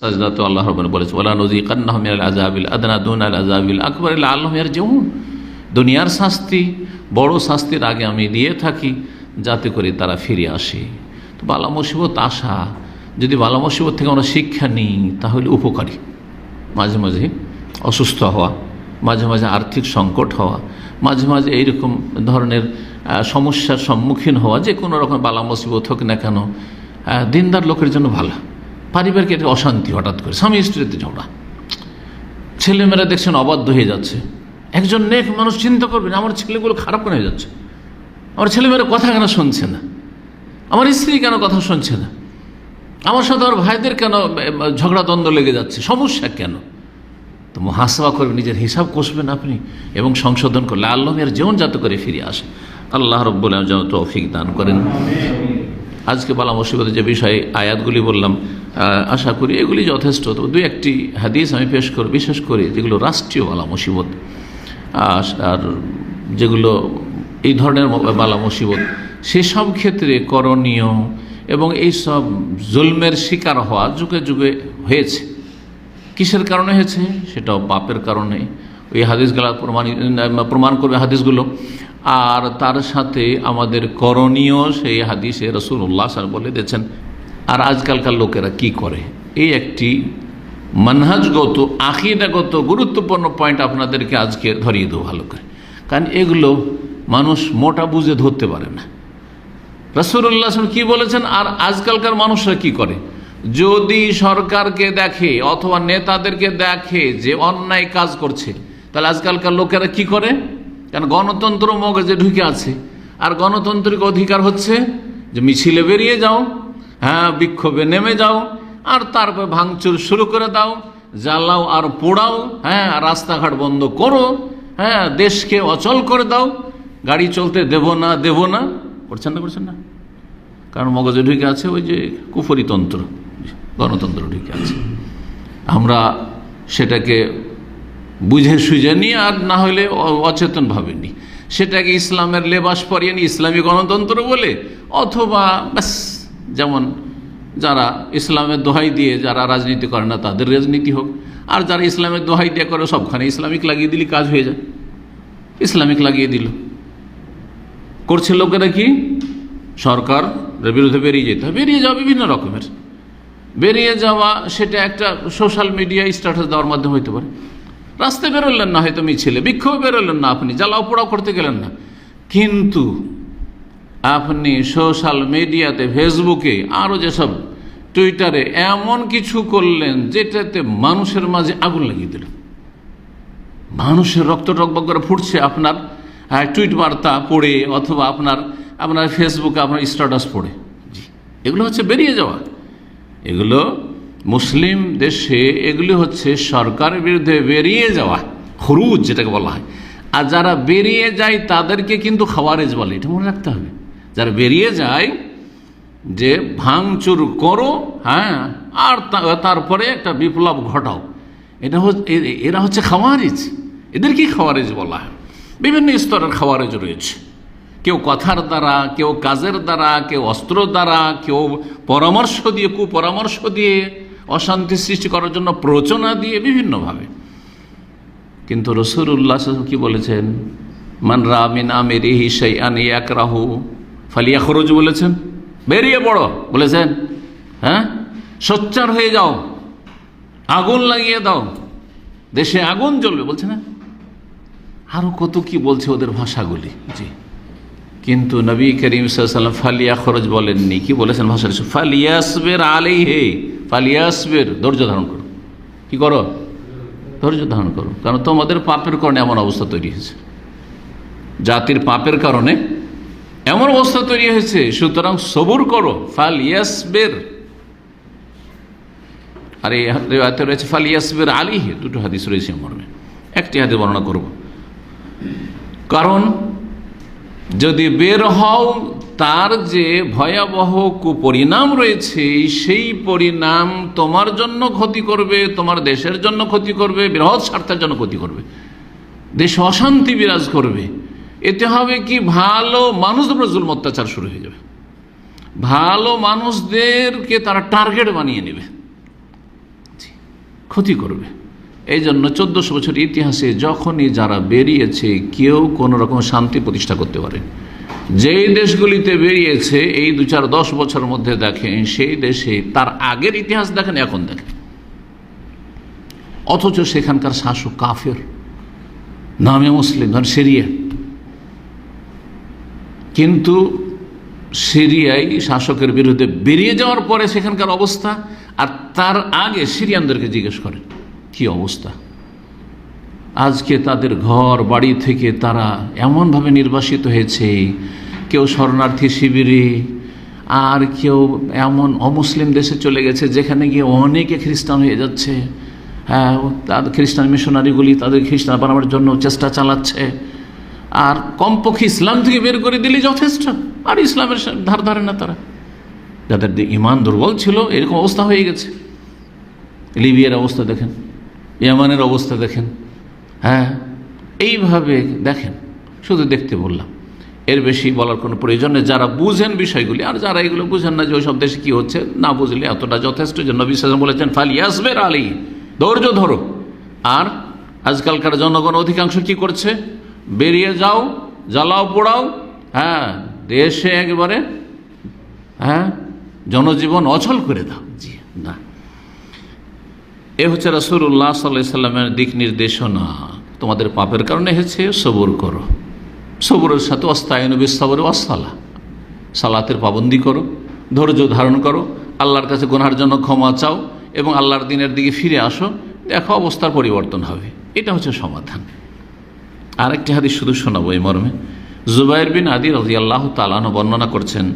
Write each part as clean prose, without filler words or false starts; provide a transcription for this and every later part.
সাজদা তো আল্লাহ রাব্বুল বলেছে ওয়ালা নুযিকান্নাহুম মিনাল আযাবিল আদনা দুনাল আযাবিল আকবার লাআল্লাহুম ইয়ারজিউন। দুনিয়ার শাস্তি, বড় শাস্তির আগে আমি দিয়ে থাকি যাতে করে তারা ফিরে আসে। তো বালা মুসিবত আসা, যদি বালা মুসিবত থেকে আমরা শিক্ষা নিই তাহলে উপকারী। মাঝে মাঝে অসুস্থ হওয়া, মাঝে মাঝে আর্থিক সংকট হওয়া, মাঝে মাঝে এইরকম ধরনের সমস্যার সম্মুখীন হওয়া, যে কোনো রকম বালা মুসিবত হোক না কেন, দিনদার লোকের জন্য ভালো। পারিবারিক একটা অশান্তি, হঠাৎ করে স্বামী স্ত্রীতে ঝগড়া, ছেলেমেয়েরা দেখছেন অবাধ্য হয়ে যাচ্ছে। একজন নেক মানুষ চিন্তা করবেন আমার ছেলেগুলো খারাপ কেন হয়ে যাচ্ছে, আমার ছেলেমেয়েরা কথা কেন শুনছে না, আমার স্ত্রী কেন কথা শুনছে না, আমার সাথে আমার ভাইদের কেন ঝগড়া দ্বন্দ্ব লেগে যাচ্ছে, সমস্যা কেন? তো মুহাসাবা করবেন, নিজের হিসাব কষবেন আপনি এবং সংশোধন করলে আল্লাহ এর জীবন যাতে করে ফিরে আসে। আল্লাহ রাব্বুল আলামিন যেন তৌফিক দান করেন। আজকে বালা মুসিবতের যে বিষয়ে আয়াতগুলি বললাম, আশা করি এগুলি যথেষ্ট। তো দুই একটি হাদিস আমি পেশ করব, বিশেষ করে যেগুলো রাষ্ট্রীয় বালা মুসিবত, আর যেগুলো এই ধরনের বালা মুসিবত, সেসব ক্ষেত্রে করণীয় এবং এইসব জুলমের শিকার হওয়া যুগে যুগে হয়েছে। কিসের কারণে হয়েছে? সেটাও পাপের কারণে। ওই হাদিসগুলো প্রমাণ করবে হাদিসগুলো। আর তার সাথে আমাদের করণীয় সেই হাদিসে রাসূলুল্লাহ সাল্লাল্লাহু আলাইহি ওয়াসাল্লাম বলে দিয়েছেন। আর আজকালকার লোকেরা কি করে, এই একটি মানহাজগত, আকীদাগত গুরুত্বপূর্ণ পয়েন্ট আপনাদেরকে আজকে ধরিয়ে দেবো ভালো করে, কারণ এগুলো মানুষ মোটা বুঝে ধরতে পারে না। রাসূলুল্লাহ সাল্লাল্লাহু আলাইহি ওয়াসাল্লাম কি বলেছেন আর আজকালকার মানুষরা কি করে। যদি সরকারকে দেখে অথবা নেতাদেরকে দেখে যে অন্যায় কাজ করছে, তাহলে আজকালকার লোকেরা কি করে, কারণ গণতন্ত্র মগজে ঢুকে আছে। আর গণতান্ত্রিক অধিকার হচ্ছে যে মিছিলে বেরিয়ে যাও, হ্যাঁ, বিক্ষোভে নেমে যাও, আর তারপর ভাঙচুর শুরু করে দাও, জ্বালাও আর পোড়াও, হ্যাঁ, রাস্তাঘাট বন্ধ করো, হ্যাঁ, দেশকে অচল করে দাও, গাড়ি চলতে দেব না, করছেন না, কারণ মগজে ঢুকে আছে ওই যে কুফরি তন্ত্র, গণতন্ত্র ঢুকে আছে। আমরা সেটাকে বুঝে সুঝে নিই, আর না হলে অচেতনভাবে নিই, সেটাকে ইসলামের লেবাস পরিয়ে নিই ইসলামী গণতন্ত্র বলে, অথবা ব্যাস যেমন যারা ইসলামের দোহাই দিয়ে যারা রাজনীতি করে না তাদের রাজনীতি হোক, আর যারা ইসলামের দোহাই দিয়ে করে সবখানে ইসলামিক লাগিয়ে দিলে কাজ হয়ে যায়, ইসলামিক লাগিয়ে দিল। করছে লোকেরা কি, সরকার বিরুদ্ধে বেরিয়ে যেতে হবে, বেরিয়ে যাওয়া বিভিন্ন রকমের, বেরিয়ে যাওয়া সেটা একটা সোশ্যাল মিডিয়া স্ট্যাটাস দেওয়ার মাধ্যমে হইতে পারে। রাস্তায় বেরোলেন না, হয়তো মিছিলে বিক্ষোভে বেরোলেন না, আপনি জ্বালাও পোড়াও করতে গেলেন না, কিন্তু আপনি সোশ্যাল মিডিয়াতে, ফেসবুকে, আরও যেসব টুইটারে এমন কিছু করলেন যেটাতে মানুষের মাঝে আগুন লাগিয়ে দিল, মানুষের রক্ত টকবক করে ফুটছে আপনার টুইট বার্তা পড়ে, অথবা আপনার ফেসবুকে আপনার স্ট্যাটাস পড়ে। জি, এগুলো হচ্ছে বেরিয়ে যাওয়া। এগুলো মুসলিম দেশে এগুলি হচ্ছে সরকারের বিরুদ্ধে বেরিয়ে যাওয়া, খুরুজ যেটাকে বলা হয়। আর যারা বেরিয়ে যায় তাদেরকে কিন্তু খাওয়ারেজ বলে, এটা মনে রাখতে হবে। যারা বেরিয়ে যায় যে ভাঙচুর করো, হ্যাঁ, আর তারপরে একটা বিপ্লব ঘটাও, এরা হচ্ছে খাওয়ারেজ। এদেরকেই খাওয়ারেজ বলা হয়। বিভিন্ন স্তরের খাওয়ারেজ রয়েছে, কেউ কথার দ্বারা, কেউ কাজের দ্বারা, কেউ অস্ত্র দ্বারা, কেউ পরামর্শ দিয়ে, কুপরামর্শ দিয়ে, অশান্তি সৃষ্টি করার জন্য প্ররোচনা দিয়ে, বিভিন্নভাবে। কিন্তু রাসূলুল্লাহ সাল্লাল্লাহু আলাইহি ওয়াসাল্লাম কি বলেছেন, মান রা মিন আমিরিহি শাইআন ইয়াকরাহু ফালিয়াখরুজ বলেছেন, বেরিয়ে পড়ো বলেছেন, হ্যাঁ, সোচ্চার হয়ে যাও, আগুন লাগিয়ে দাও, দেশে আগুন জ্বলবে বলছে না, আরো কত কি বলছে ওদের ভাষাগুলি। জি, কিন্তু নবী করিম সাল্লাল্লাহু আলাইহি ওয়াসাল্লাম ফালিয়াখরুজ বলেননি, কি বলেছেন ভাষার, ফালিয়াসবির আলাইহি, ফালিয়াসবির, ধৈর্য ধারণ করো। কি করো? ধৈর্য ধারণ করো, কারণ তোমাদের পাপের কারণে এমন অবস্থা তৈরি হয়েছে, জাতির পাপের কারণে এমন অবস্থা তৈরি হয়েছে, সুতরাং সবুর করো। ফালিয়াসবির, আর এই রিওয়ায়াতে রয়েছে ফালিয়াসবির আলাইহি, দুটো হাদিস রয়েছে মর্মে। একটি হাদিস বর্ণনা করব, কারণ যদি বের হও তার যে ভয়াবহ কুপরিণাম রয়েছে, সেই পরিণাম তোমার জন্য ক্ষতি করবে, তোমার দেশের জন্য ক্ষতি করবে, বৃহৎ স্বার্থের জন্য ক্ষতি করবে, দেশে অশান্তি বিরাজ করবে। এতে হবে কি, ভালো মানুষদের উপর জুলম অত্যাচার শুরু হয়ে যাবে, ভালো মানুষদেরকে তারা টার্গেট বানিয়ে নেবে, ক্ষতি করবে। এই জন্য 1400 বছর ইতিহাসে যখনই যারা বেরিয়েছে কেউ কোনো রকম শান্তি প্রতিষ্ঠা করতে পারে। যেই দেশগুলিতে বেরিয়েছে এই 2-4-10 বছরের মধ্যে দেখেন সেই দেশে তার আগের ইতিহাস দেখেন, এখন দেখেন, অথচ সেখানকার শাসক কাফের, নামে মুসলিম, ধরেন সিরিয়া। কিন্তু সিরিয়ায় শাসকের বিরুদ্ধে বেরিয়ে যাওয়ার পরে সেখানকার অবস্থা, আর তার আগে সিরিয়ানদেরকে জিজ্ঞেস করেন কি অবস্থা। আজকে তাদের ঘর বাড়ি থেকে তারা এমনভাবে নির্বাসিত হয়েছে, কেউ শরণার্থী শিবিরে, আর কেউ এমন অমুসলিম দেশে চলে গেছে যেখানে গিয়ে অনেকে খ্রিস্টান হয়ে যাচ্ছে। হ্যাঁ, তাদের খ্রিস্টান মিশনারিগুলি তাদের খ্রিস্টান বানানোর জন্য চেষ্টা চালাচ্ছে। আর কমপক্ষে ইসলাম থেকে বের করে দিলে যথেষ্ট, আর ইসলামের ধার ধারে না তারা। যাদের ইমান দুর্বল ছিল এরকম অবস্থা হয়ে গেছে। লিবিয়ার অবস্থা দেখেন, ইয়ামানের অবস্থা দেখেন। হ্যাঁ, এইভাবে দেখেন, শুধু দেখতে বললাম, এর বেশি বলার কোনো প্রয়োজন নেই। যারা বুঝেন বিষয়গুলি, আর যারা এগুলো বুঝেন না যে ওই সব দেশে কী হচ্ছে, না বুঝলে এতটা যথেষ্ট যে নবী সাল্লাল্লাহু আলাইহি ওয়াসাল্লাম বলেছেন ফালিয়াসবির আলী, ধৈর্য ধরো। আর আজকালকার জনগণ অধিকাংশ কি করছে, বেরিয়ে যাও, জ্বালাও পোড়াও, হ্যাঁ, দেশে একেবারে হ্যাঁ জনজীবন অচল করে দাও। জি না, এ হচ্ছে রাসূলুল্লাহ সাল্লাল্লাহু আলাইহি ওয়াসাল্লামের দিক নির্দেশনা। তোমাদের পাপের কারণে হয়েছে, সবর করো। সবরের সাথে ওয়াস্তাইনু বিস-সাবরি ওয়াস-সালাহ, সালাতের পাবন্দি করো, ধৈর্য ধারণ করো, আল্লাহর কাছে গুনাহের জন্য ক্ষমা চাও এবং আল্লাহর দিনের দিকে ফিরে আসো, দেখো অবস্থার পরিবর্তন হবে। এটা হচ্ছে সমাধান। আরেকটি হাদিস শুধু শোনাবো এই মর্মে। জুবাইর বিন আদি রাদিয়াল্লাহু তাআলা আনহু বর্ণনা করছেন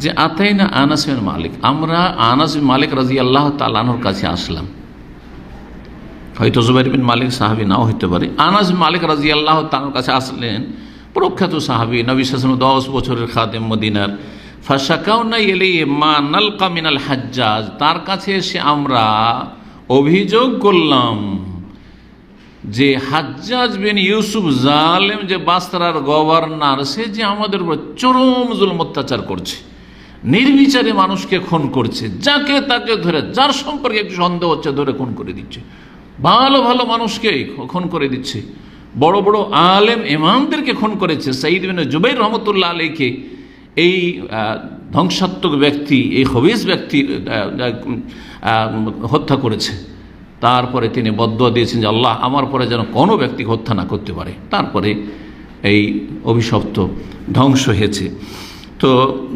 যে আতাইনা আনাস বিন মালিক, আমরা আনাস বিন মালিক রাদিয়াল্লাহু তাআলা আনহুর কাছে আসলাম। হয়তো জুবাইর বিন মালিক সাহাবী নাও হইতে পারে। আনাস বিন মালিক রাদিয়াল্লাহু তাআলার কাছে আসলেন, প্রখ্যাত সাহাবী, নবী সাল্লাল্লাহু আলাইহি ওয়াসাল্লাম 10 বছরের খাদেম মদিনার। ফাশাকাউনা ইলাইহি মা নালকা মিনাল হাজ্জাজ, তার কাছে এসে আমরা অভিযোগ করলাম যে হাজ্জাজ বিন ইউসুফ জালেম, যে বাসরার গভর্নর, সে যে আমাদের উপর চরম জুলুম অত্যাচার করছে, নির্বিচারে মানুষকে খুন করছে, যাকে তাকে ধরে, যার সম্পর্কে একটু সন্দেহ হচ্ছে ধরে খুন করে দিচ্ছে, ভালো ভালো মানুষকে খুন করে দিচ্ছে, বড় বড় আলেম ইমামদেরকে খুন করেছে। সাঈদ বিন জুবাইর রহমতুল্লাহ আলাইহিকে এই ধ্বংসাত্মক ব্যক্তি, এই খবিস ব্যক্তি হত্যা করেছে। তারপরে তিনি বদদুয়া দিয়েছেন যে আল্লাহ আমার পরে যেন কোনো ব্যক্তিকে হত্যা না করতে পারে। তারপরে এই অভিশপ্ত ধ্বংস হয়েছে। তো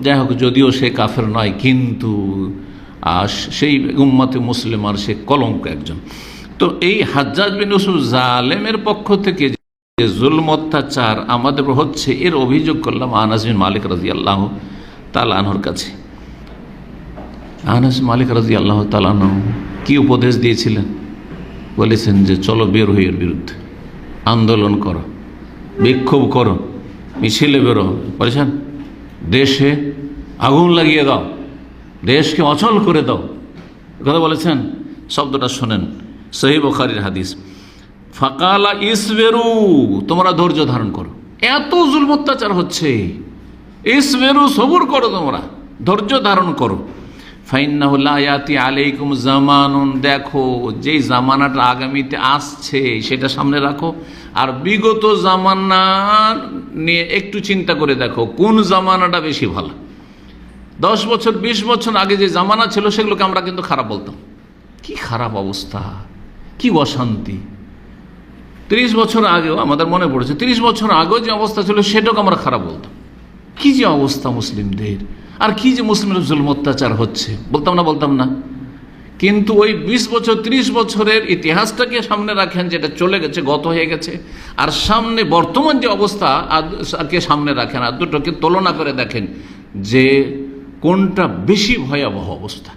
যাই হোক, যদিও সে কাফের নয়, কিন্তু সেই উম্মতে মুসলিমার সে কলঙ্ক একজন। তো এই হাজ্জাজ বিন ইউসুফ জালেমের পক্ষ থেকে যে জুলম অত্যাচার আমাদের হচ্ছে, এর অভিযোগ করলাম আনাস বিন মালিক রাদিয়াল্লাহু তাআলা আনহুর কাছে। আনাস মালিক রাদিয়াল্লাহু তাআলা আনহু কি উপদেশ দিয়েছিলেন? বলেছেন যে চলো বের হই এর বিরুদ্ধে, আন্দোলন করো, বিক্ষোভ করো, মিছিলে বেরো। বলেছেন দেশে আগুন লাগিয়ে দাও, দেশকে অচল করে দাও, কথা বলেছেন। শব্দটা শোনেন, সহিহ বুখারীর হাদিস। ফাকালা ইসবেরু, তোমরা ধৈর্য ধারণ করো, এত জুলম অত্যাচার হচ্ছে, ইসবেরু, সবর করো, তোমরা ধৈর্য ধারণ করো। ফাইন্নাহু লা ইয়াতি আলাইকুম জামানুন, দেখো যেই জামানাটা আগামীতে আসছে সেটা সামনে রাখো, আর বিগত জামানা নিয়ে একটু চিন্তা করে দেখো কোন জামানাটা বেশি ভালো। 10 বছর 20 বছর আগে যে জামানা ছিল সেগুলোকে আমরা কিন্তু খারাপ বলতাম। কি খারাপ অবস্থা, কি অশান্তি। 30 বছর আগেও আমাদের মনে পড়েছে, 30 বছর আগেও যে অবস্থা ছিল সেটাকে আমরা খারাপ বলতাম। কি যে অবস্থা মুসলিমদের, আর কি যে মুসলিমদের জুলম অত্যাচার হচ্ছে, বলতাম না। কিন্তু ওই 20 বছর 30 বছরের ইতিহাসটাকে সামনে রাখেন, যেটা চলে গেছে, গত হয়ে গেছে, আর সামনে বর্তমান যে অবস্থাকে সামনে রাখেন, আর দুটোকে তুলনা করে দেখেন যে কোনটা বেশি ভয়াবহ অবস্থা,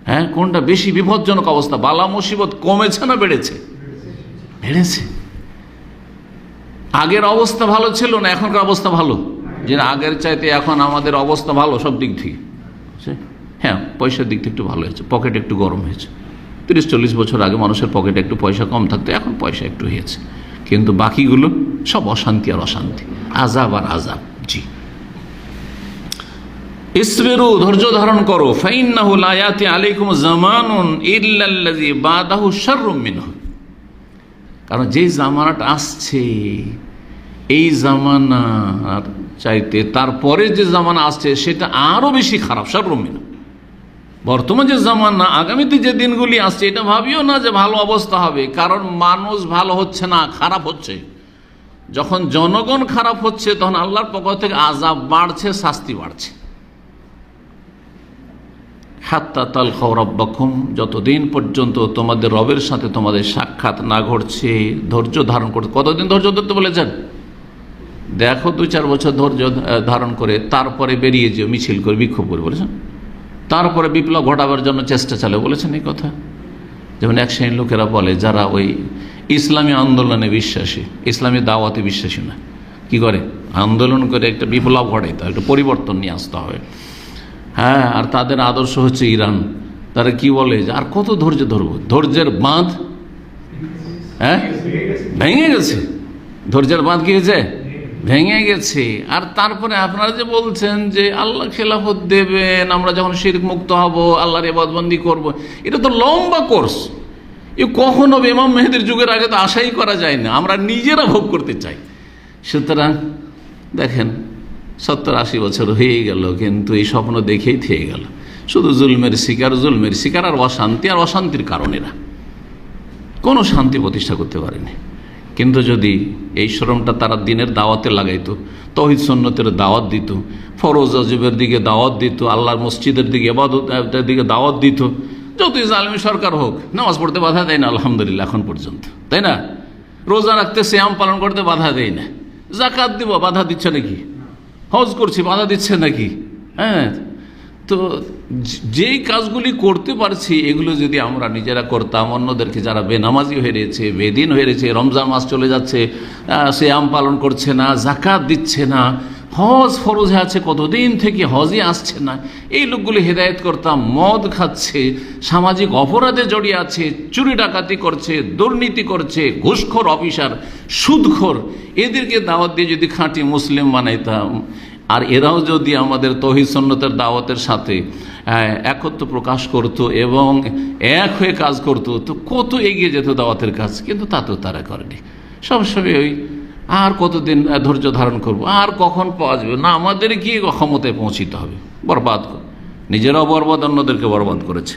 হ্যাঁ, কোনটা বেশি বিপজ্জনক অবস্থা। বালা মুসিবত কমেছে না বেড়েছে? বেড়েছে। আগের অবস্থা ভালো ছিল না, এখনকার অবস্থা ভালো? যে আগের চাইতে এখন আমাদের অবস্থা ভালো সব দিক থেকে। হ্যাঁ, পয়সার দিক থেকে একটু ভালো হয়েছে, পকেট একটু গরম হয়েছে। 30-40 বছর আগে মানুষের পকেটে একটু পয়সা কম থাকতো, এখন পয়সা একটু হয়েছে, কিন্তু বাকিগুলো সব অশান্তি আর অশান্তি, আযাব আর আযাব। জি, ইসবিরু, ধৈর্য ধারণ করো, ফাইন্নাহু লা ইয়াতি আলাইকুম জামানুন ইল্লাল্লাযী বাদাহু শাররুম মিনহু, কারণ যে জামানাটা আসছে এই জামানার চাইতে তারপরে যে জামানা আসছে সেটা আরো বেশি খারাপ, শাররুম মিনহু। বর্তমান যে জামানা, আগামীতে যে দিনগুলি আসছে এটা ভাবিও না যে ভালো অবস্থা হবে, কারণ মানুষ ভালো হচ্ছে না, খারাপ হচ্ছে। যখন জনগণ খারাপ হচ্ছে তখন আল্লাহর পক্ষ থেকে আযাব বাড়ছে, শাস্তি বাড়ছে। হাত্তা তালকাউ রাব্বাকুম, যতদিন পর্যন্ত তোমাদের রবের সাথে তোমাদের সাক্ষাৎ না ঘটছে ধৈর্য ধারণ করতে। কতদিন ধৈর্য ধরতে বলেছেন? দেখো 2-4 বছর ধৈর্য ধারণ করে তারপরে বেরিয়ে যেও, মিছিল করে, বিক্ষোভ করে বলেছেন। তারপরে বিপ্লব ঘটাবার জন্য চেষ্টা চালে বলেছেন এই কথা। যেমন এক শ্রেণীর লোকেরা বলে যারা ওই ইসলামী আন্দোলনে বিশ্বাসী, ইসলামী দাওয়াতে বিশ্বাসী না, কি করে আন্দোলন করে একটা বিপ্লব ঘটাইতে হয়, একটা পরিবর্তন নিয়ে আসতে হবে। হ্যাঁ, আর তাদের আদর্শ হচ্ছে ইরান। তারা কি বলে যে আর কত ধৈর্য ধরবো, ধৈর্যের বাঁধ ভেঙে গেছে। ধৈর্যের বাঁধ কি হয়েছে? ভেঙে গেছে। আর তারপরে আপনারা যে বলছেন যে আল্লাহ খেলাফত দেবেন, আমরা যখন শিরক মুক্ত হব, আল্লাহর ইবাদতবন্দি করব, এটা তো লম্বা কোর্স। এ কখনো ইমাম মেহেদির যুগের আগে তো আশাই করা যায় না, আমরা নিজেরা ভোগ করতে চাই। সুতরাং দেখেন 70-80 বছর হয়ে গেল, কিন্তু এই স্বপ্ন দেখেই থেকে গেল। শুধু জুলমের শিকার আর অশান্তির কারণেরা কোনো শান্তি প্রতিষ্ঠা করতে পারেনি। কিন্তু যদি এই শ্রমটা তারা দিনের দাওয়াতে লাগাইতো, তৌহিদ সুন্নতের দাওয়াত দিত, ফরজ ওয়াজিবের দিকে দাওয়াত দিত, আল্লাহর মসজিদের দিকে, ইবাদতের দিকে দাওয়াত দিত, যতই জালিমি সরকার হোক, নামাজ পড়তে বাধা দেয় না আলহামদুলিল্লাহ এখন পর্যন্ত, তাই না? রোজা রাখতে, সিয়াম পালন করতে বাধা দেয় না। যাকাত দিব, বাধা দিচ্ছে নাকি? হজ করছি, বাধা দিচ্ছে নাকি? হ্যাঁ, তো যেই কাজগুলি করতে পারছি এগুলো যদি আমরা নিজেরা করতাম, অন্যদেরকে যারা বেনামাজি হয়ে রয়েছে, বেদিন হয়ে রয়েছে, রমজান মাস চলে যাচ্ছে, সিয়াম পালন করছে না, যাকাত দিচ্ছে না, হজ ফরজে আছে কতদিন থেকে, হজই আসছে না, এই লোকগুলি হেদায়েত করতাম। মদ খাচ্ছে, সামাজিক অপরাধে জড়িয়ে আছে, চুরি ডাকাতি করছে, দুর্নীতি করছে, ঘুষখোর অফিসার, সুদখোর, এদেরকে দাওয়াত দিয়ে যদি খাঁটি মুসলিম বানাইতাম, আর এরাও যদি আমাদের তৌহিদ সুন্নতের দাওয়াতের সাথে একত্র প্রকাশ করত এবং এক হয়ে কাজ করত, তো কত এগিয়ে যেত দাওয়াতের কাজ। কিন্তু তা তো তারা করেনি। সবসময় ওই আর কতদিন ধৈর্য ধারণ করব, আর কখন পাওয়া যাবে না, আমাদের কি ক্ষমতায় পৌঁছিতে হবে, বরবাদ করে, নিজেরাও বরবাদ, অন্যদেরকে বরবাদ করেছে।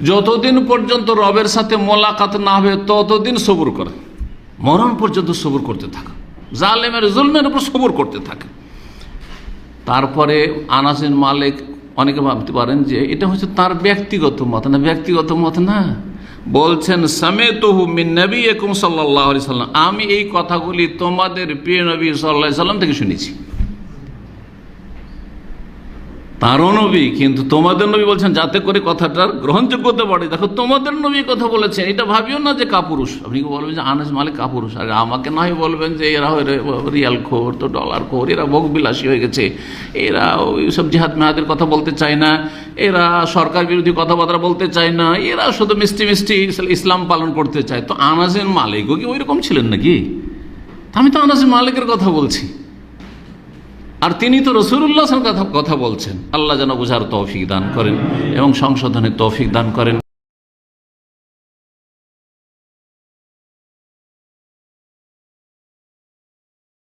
যতদিন পর্যন্ত রবের সাথে মোলাকাত না হবে ততদিন সবুর করে, মরণ পর্যন্ত সবুর করতে থাকা, জালেমের জুলমের উপর সবুর করতে থাকে। তারপরে আনাস বিন মালিক, অনেকে ভাবতে পারেন যে এটা হচ্ছে তার ব্যক্তিগত মত, না, ব্যক্তিগত মত না, বলছেন সামেতুহু মিন নবিয়িকুম সাল্লাল্লাহু আলাইহি সাল্লাম, আমি এই কথাগুলি তোমাদের প্রিয় নবী সাল্লাল্লাহু আলাইহি সাল্লাম থেকে শুনেছি। তারও নবী, কিন্তু তোমাদের নবী বলছেন যাতে করে কথাটার গ্রহণযোগ্যতা বাড়ে। দেখো তোমাদের নবী কথা বলেছেন, এটা ভাবিও না যে কাপুরুষ। আপনি বলবেন যে আনাস মালিক কাপুরুষ, আর আমাকে নয় বলবেন যে এরা রিয়াল খোর, তো ডলার খোর, এরা ভোগবিলাসী হয়ে গেছে, এরা ওইসব জিহাদ মেহাদের কথা বলতে চায় না, এরা সরকার বিরোধী কথাবার্তা বলতে চায় না, এরা শুধু মিষ্টি মিষ্টি ইসলাম পালন করতে চায়। তো আনাস মালিকও কি ওই রকম ছিলেন নাকি? আমি তো আনাস মালিকের কথা বলছি, আর তিনি তো রাসূলুল্লাহর কথা বলছেন। আল্লাহ যেন বুঝার তৌফিক দান করেন এবং সংশোধনের তৌফিক দান করেন।